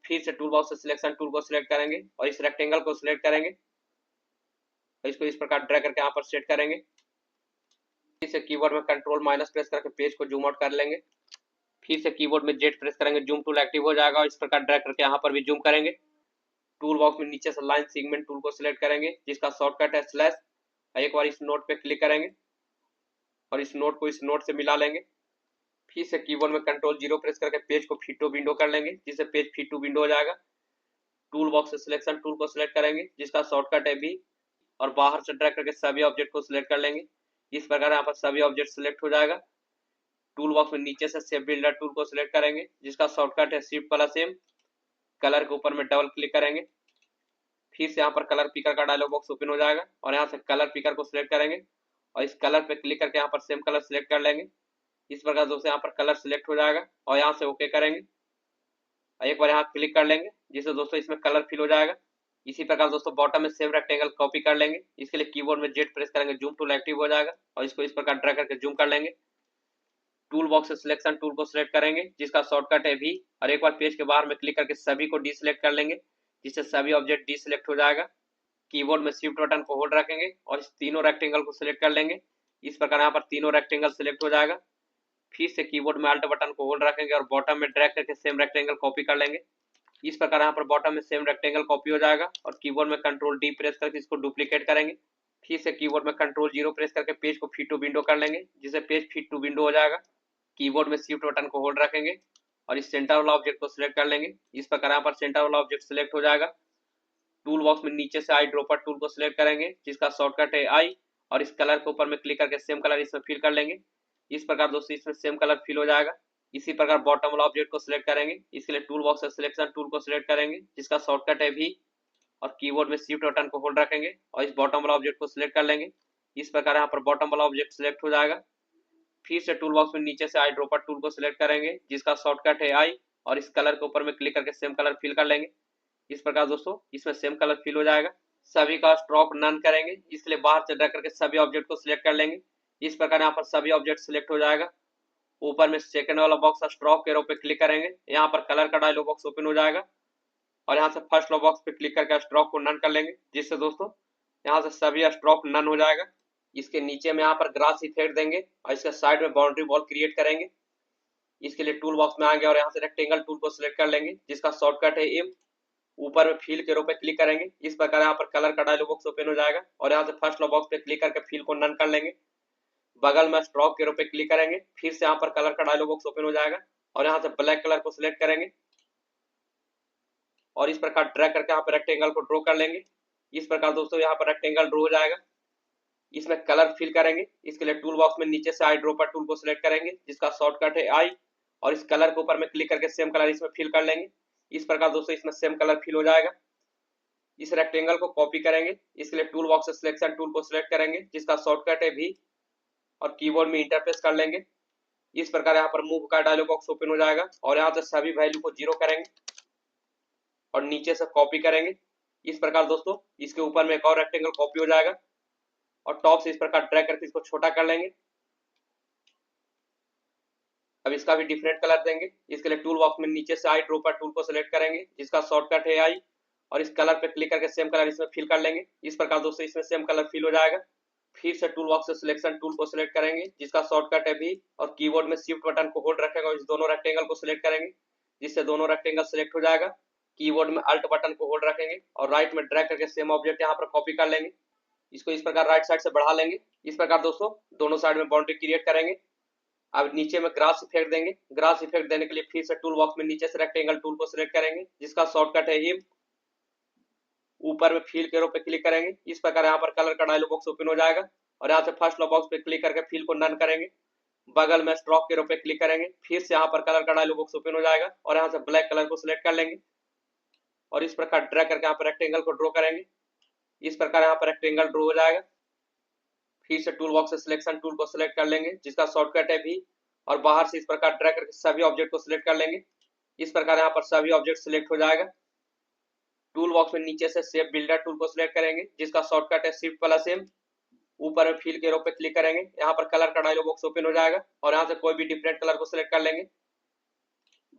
फिर से टूल बॉक्स से सिलेक्शन टूल को सिलेक्ट करेंगे और इस रेक्टेंगल को सिलेक्ट करेंगे और इसको इस प्रकार ड्रैग करके यहाँ पर सेट करेंगे। फिर से कीबोर्ड में Ctrl- प्रेस करके पेज को जूम आउट कर लेंगे। फिर से कीबोर्ड में जेड प्रेस करेंगे, जूम टूल एक्टिव हो जाएगा और इस प्रकार ड्रैग करके यहाँ पर भी जूम करेंगे। टूल बॉक्स में नीचे से लाइन सेगमेंट टूल को सिलेक्ट करेंगे, जिसका शॉर्टकट है स्लैश। एक बार इस नोट पे क्लिक करेंगे और इस नोट को इस नोट से मिला लेंगे। फिर से कीबोर्ड में Ctrl 0 प्रेस करके पेज को फिट टू विंडो कर लेंगे, जिससे पेज फिट टू विंडो हो जाएगा। टूल बॉक्स से सिलेक्शन टूल को सिलेक्ट करेंगे, जिसका शॉर्टकट है भी, और बाहर से ड्रैग करके सभी ऑब्जेक्ट को सिलेक्ट कर लेंगे। इस प्रकार यहाँ पर सभी ऑब्जेक्ट सिलेक्ट हो जाएगा। टूल बॉक्स में नीचे से शेप बिल्डर टूल को सिलेक्ट करेंगे, जिसका शॉर्टकट है शिफ्ट प्लस एम। कलर के ऊपर में डबल क्लिक करेंगे। फिर से यहाँ पर कलर पिकर का डायलॉग बॉक्स ओपन हो जाएगा और यहाँ से कलर पिकर को सिलेक्ट करेंगे और इस कलर पे क्लिक करके यहाँ पर सेम कलर सिलेक्ट कर लेंगे। इस प्रकार दोस्तों यहाँ पर कलर सिलेक्ट हो जाएगा और यहाँ से ओके करेंगे। एक बार यहाँ क्लिक कर लेंगे, जिससे दोस्तों इसमें कलर फिल हो जाएगा। इसी प्रकार दोस्तों बॉटम में सेम रेक्टेंगल कॉपी कर लेंगे। इसके लिए कीबोर्ड में जेड प्रेस करेंगे, जूम टूल एक्टिव हो जाएगा और इसको इस प्रकार ड्रैग करके जूम कर लेंगे। टूल बॉक्स से सिलेक्शन टूल को सिलेक्ट करेंगे, जिसका शॉर्टकट है भी, और एक बार पेज के बाहर में क्लिक करके सभी को डीसिलेक्ट कर लेंगे, जिससे सभी ऑब्जेक्ट डीसिलेक्ट हो जाएगा। कीबोर्ड में शिफ्ट बटन को होल्ड रखेंगे और इस तीनों रेक्टेंगल को सिलेक्ट कर लेंगे। इस प्रकार यहाँ पर तीनों रेक्टेंगल सिलेक्ट हो जाएगा। फिर से कीबोर्ड में अल्ट बटन को होल्ड रखेंगे और बॉटम में ड्रैग करके सेम रेक्टेंगल कॉपी कर लेंगे। इस प्रकार यहाँ पर बॉटम में सेम रेक्टेंगल कॉपी हो जाएगा और कीबोर्ड में Ctrl D प्रेस करके इसको डुप्लीकेट करेंगे। फिर से कीबोर्ड में Ctrl 0 प्रेस करके पेज को फिट टू विंडो कर लेंगे, जिससे पेज फिट टू विंडो हो जाएगा। कीबोर्ड में शिफ्ट बटन को होल्ड रखेंगे और इस सेंटर वाला ऑब्जेक्ट को सिलेक्ट कर लेंगे। इस प्रकार यहाँ पर सेंटर वाला ऑब्जेक्ट सिलेक्ट हो जाएगा। टूल बॉक्स में नीचे से आई ड्रॉपर टूल को सिलेक्ट करेंगे, जिसका शॉर्टकट है आई, और इस कलर के ऊपर में क्लिक करके सेम कलर इसमें फिल कर लेंगे। इस प्रकार दोस्तों इसमें सेम कलर फिल हो जाएगा। इसी प्रकार बॉटम वाला ऑब्जेक्ट को सिलेक्ट करेंगे। इसके लिए टूल बॉक्स से सिलेक्शन टूल को सिलेक्ट करेंगे, जिसका शॉर्टकट है भी, और कीबोर्ड में शिफ्ट बटन को होल्ड रखेंगे और इस बॉटम वाला ऑब्जेक्ट को सिलेक्ट कर लेंगे। इस प्रकार यहाँ पर बॉटम वाला ऑब्जेक्ट सिलेक्ट हो जाएगा। फिर से टूल बॉक्स में नीचे से आई ड्रॉपर टूल को सिलेक्ट करेंगे, जिसका शॉर्टकट है आई, और इस कलर के ऊपर में क्लिक करके सेम कलर फिल कर लेंगे। इस प्रकार दोस्तों इसमें सेम कलर फिल हो जाएगा। सभी का स्ट्रोक नन करेंगे, इसलिए बाहर से ड्रैग करके सभी ऑब्जेक्ट को सिलेक्ट कर लेंगे। इस प्रकार यहाँ पर सभी ऑब्जेक्ट सिलेक्ट हो जाएगा। ऊपर में सेकंड वाला बॉक्स स्ट्रोक के रो पे क्लिक करेंगे, यहाँ पर कलर का डायलॉग बॉक्स ओपन हो जाएगा और यहाँ से फर्स्ट वाला बॉक्स पे क्लिक करके स्ट्रोक को नन कर लेंगे, जिससे दोस्तों यहाँ से सभी स्ट्रोक नन हो जाएगा। इसके नीचे में यहाँ पर ग्रास इफेक्ट देंगे और इसके साइड में बाउंड्री वॉल क्रिएट करेंगे। इसके लिए टूल बॉक्स में आएंगे और यहाँ से रेक्टेंगल टूल को सिलेक्ट कर लेंगे, जिसका शॉर्टकट है एम। ऊपर में फिल के रो पे क्लिक करेंगे। इस प्रकार यहाँ पर कलर का डायलॉग बॉक्स ओपन हो जाएगा और यहाँ से फर्स्ट वाला बॉक्स पे क्लिक करके फिल को नन कर लेंगे। बगल में स्ट्रोक के रो पे क्लिक करेंगे। फिर से यहाँ पर कलर का डायलॉग बॉक्स ओपन हो जाएगा और यहाँ से ब्लैक कलर को सिलेक्ट करेंगे और इस प्रकार ड्रैग करके यहाँ पर रेक्टेंगल को ड्रॉ कर लेंगे। इस प्रकार दोस्तों यहाँ पर रेक्टेंगल ड्रॉ हो जाएगा। इसमें कलर फिल करेंगे। इसके लिए टूल बॉक्स में नीचे से आई ड्रॉपर टूल को सिलेक्ट करेंगे, जिसका शॉर्टकट है आई, और इस कलर के ऊपर में क्लिक करके सेम कलर इसमें फिल कर लेंगे। इस प्रकार दोस्तों इसमें सेम कलर फिल हो जाएगा। इस रेक्टेंगल को कॉपी करेंगे। इसके लिए टूल बॉक्स से सिलेक्शन टूल को सिलेक्ट करेंगे, जिसका शॉर्टकट है भी, और कीबोर्ड में इंटरप्रेस कर लेंगे। इस प्रकार यहाँ पर मूव का डायलॉग बॉक्स ओपन हो जाएगा और यहाँ से सभी वैल्यू को 0 करेंगे और नीचे से कॉपी करेंगे। इस प्रकार दोस्तों इसके ऊपर में एक और रेक्टेंगल कॉपी हो जाएगा और टॉप से इस प्रकार ड्रैग करके इसको छोटा कर लेंगे। अब इसका भी डिफरेंट कलर देंगे। इसके लिए टूल बॉक्स में नीचे से आई ड्रॉपर टूल को सिलेक्ट करेंगे, जिसका शॉर्टकट है आई, और इस कलर पे क्लिक करके सेम कलर इसमें फिल कर लेंगे। इस प्रकार दोस्तों इसमें सेम कलर फिल हो जाएगा। फिर से टूल बॉक्स से सिलेक्शन टूल को सिलेक्ट करेंगे जिसका शॉर्टकट है भी, और कीबोर्ड में शिफ्ट बटन को होल्ड रखेंगे और इस दोनों रेक्टेंगल को सिलेक्ट करेंगे जिससे दोनों रेक्टेंगल सिलेक्ट हो जाएगा। कीबोर्ड में अल्ट बटन को होल्ड रखेंगे और राइट में ड्रैग करके सेम ऑब्जेक्ट यहाँ पर कॉपी कर लेंगे। इसको इस प्रकार राइट साइड से बढ़ा लेंगे। इस प्रकार दोस्तों दोनों साइड में बाउंड्री क्रिएट करेंगे। अब नीचे में ग्रास इफेक्ट देंगे। ग्रास इफेक्ट देने के लिए फिर से टूल बॉक्स में नीचे से रेक्टेंगल टूल को सिलेक्ट करेंगे जिसका शॉर्टकट है हिम। ऊपर में फिल के रो पे क्लिक करेंगे। इस प्रकार यहाँ पर कलर का डायलॉग बॉक्स ओपन हो जाएगा और यहाँ से फर्स्ट बॉक्स पे क्लिक करके फिल को नन करेंगे। बगल में स्ट्रोक के रो पे क्लिक करेंगे। फिर से यहाँ पर कलर का डायलॉग बॉक्स ओपन हो जाएगा और यहाँ से ब्लैक कलर को सिलेक्ट कर लेंगे और इस प्रकार ड्रैग करके यहाँ पर रेक्टेंगल को ड्रॉ करेंगे। इस प्रकार यहाँ पर रेक्टेंगल ड्रॉ हो जाएगा। फिर से टूल बॉक्स से सिलेक्शन टूल को सिलेक्ट कर लेंगे जिसका शॉर्टकट है भी, और बाहर से इस प्रकार ड्रैग करके सभी ऑब्जेक्ट को सिलेक्ट कर लेंगे। इस प्रकार यहाँ पर सभी ऑब्जेक्ट सिलेक्ट हो जाएगा। टूल बॉक्स में नीचे से शेप बिल्डर टूल को सिलेक्ट करेंगे जिसका शॉर्टकट है शिफ्ट प्लस एम। ऊपर में फिल के रो पे क्लिक करेंगे। यहाँ पर कलर का डायलॉग बॉक्स ओपन हो जाएगा और यहाँ से कोई भी डिफरेंट कलर को सिलेक्ट कर लेंगे।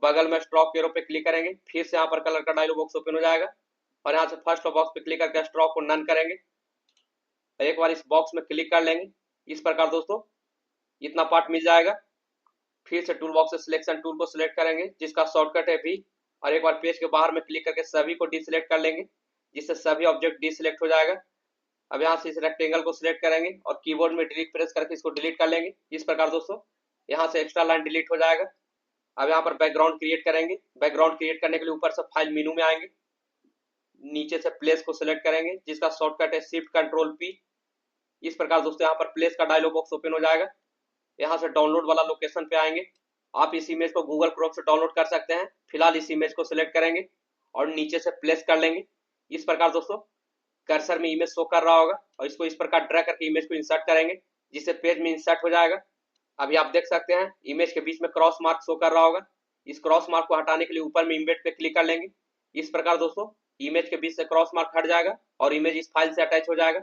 बगल में स्ट्रोक के रो पे क्लिक करेंगे। फिर से यहाँ पर कलर का डायलॉग बॉक्स ओपन हो जाएगा और यहाँ से फर्स्ट बॉक्स पे क्लिक करके स्ट्रोक को नन करेंगे। एक बार इस बॉक्स में क्लिक कर लेंगे। इस प्रकार दोस्तों इतना पार्ट मिल जाएगा। फिर से टूल बॉक्स से सिलेक्शन टूल को सिलेक्ट करेंगे जिसका शॉर्टकट है भी, और एक बार पेज के बाहर में क्लिक करके सभी को डिसेलेक्ट कर लेंगे जिससे सभी ऑब्जेक्ट डिसेलेक्ट हो जाएगा। अब यहाँ से इस रेक्टेंगल को सिलेक्ट करेंगे और कीबोर्ड में डिलीट प्रेस करके इसको डिलीट कर लेंगे। इस प्रकार दोस्तों यहाँ से एक्स्ट्रा लाइन डिलीट हो जाएगा। अब यहाँ पर बैकग्राउंड क्रिएट करेंगे। बैकग्राउंड क्रिएट करने के लिए ऊपर से फाइल मेनू में आएंगे। नीचे से प्लेस को सिलेक्ट करेंगे जिसका शॉर्टकट है शिफ्ट कंट्रोल पी। इस प्रकार दोस्तों यहाँ पर प्लेस का डायलॉग बॉक्स ओपन हो जाएगा। यहाँ से डाउनलोड वाला लोकेशन पे आएंगे। आप इस इमेज को गूगल क्रोम से डाउनलोड कर सकते हैं। फिलहाल इस इमेज को सिलेक्ट करेंगे और नीचे से प्लेस कर लेंगे। इस प्रकार दोस्तों कर्सर में इमेज शो कर रहा होगा और इसको इस प्रकार ड्रैग करके इमेज को इंसर्ट करेंगे जिससे पेज में इंसर्ट हो जाएगा। अभी आप देख सकते हैं इमेज के बीच में क्रॉस मार्क शो कर रहा होगा। इस क्रॉस मार्क को हटाने के लिए ऊपर में इम्बेड पे क्लिक कर लेंगे। इस प्रकार दोस्तों इमेज के बीच से क्रॉस मार्क हट जाएगा और इमेज इस फाइल से अटैच हो जाएगा।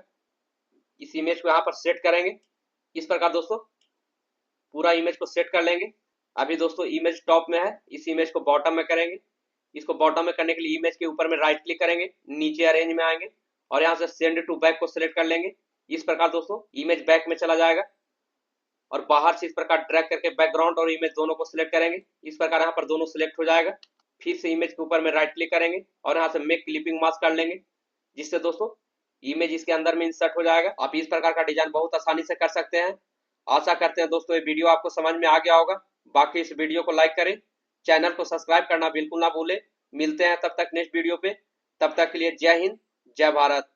इस इमेज को यहाँ पर सेट करेंगे। इस प्रकार दोस्तों पूरा इमेज को सेट कर लेंगे। अभी दोस्तों इमेज टॉप में है, इस इमेज को बॉटम में करेंगे। इसको बॉटम में करने के लिए इमेज के ऊपर में राइट क्लिक करेंगे, नीचे अरेंज में आएंगे और यहाँ से सेंड टू बैक को सिलेक्ट कर लेंगे। इस प्रकार दोस्तों इमेज बैक में चला जाएगा और बाहर से इस प्रकार ड्रैग करके बैकग्राउंड और इमेज दोनों को सिलेक्ट करेंगे। इस प्रकार यहाँ पर दोनों सिलेक्ट हो जाएगा। फिर से इमेज के ऊपर में राइट क्लिक करेंगे और यहाँ से मेक क्लिपिंग मास्क कर लेंगे जिससे दोस्तों इमेज इसके अंदर में इंसर्ट हो जाएगा। आप इस प्रकार का डिजाइन बहुत आसानी से कर सकते हैं। आशा करते हैं दोस्तों ये वीडियो आपको समझ में आ गया होगा। बाकी इस वीडियो को लाइक करें, चैनल को सब्सक्राइब करना बिल्कुल ना भूलें। मिलते हैं तब तक नेक्स्ट वीडियो पे। तब तक के लिए जय हिंद, जय भारत।